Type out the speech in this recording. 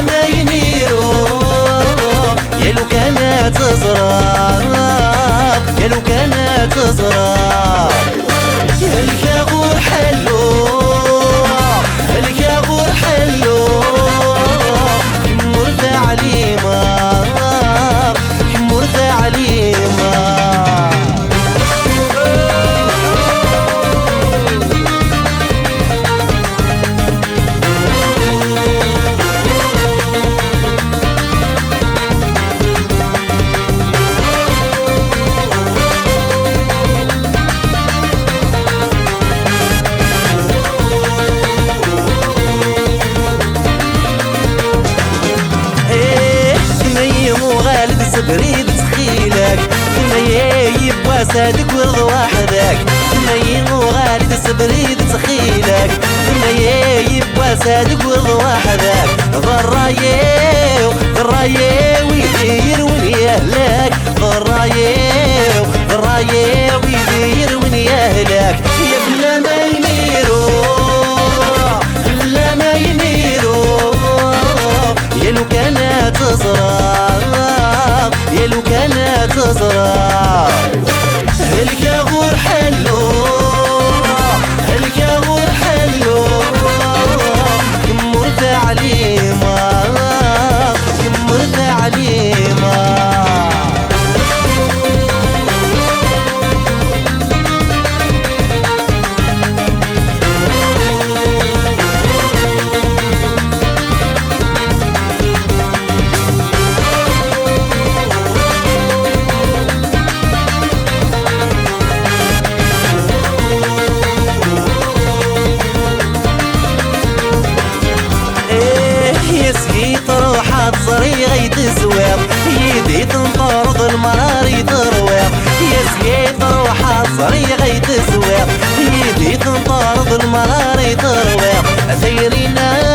ما ينيرو يا لو كانت تزرق يا لو كانت تزرق يا الكابور حلو الكابور حلو مرت عليما مرت عليما بريد تخيلك تميب واسادك ورض وحدك تميم وغالد سبريد تخيلك تميب واسادك ورض وحدك ضرايو ضرايو يدير وين يهلك ضرايو ضرايو يدير وين يهلك يا بلا ما يميرو بلا ما يميرو يا لو كانت تزرق يا لو كانت تزرق الكابور حلو الكابور حلو مرت عليما مرت عليما صريغ يتزوير يدي تنطرد المرار يتروير يسقيت روحات صريغ يتزوير يدي تنطرد المرار يتروير ثيرينا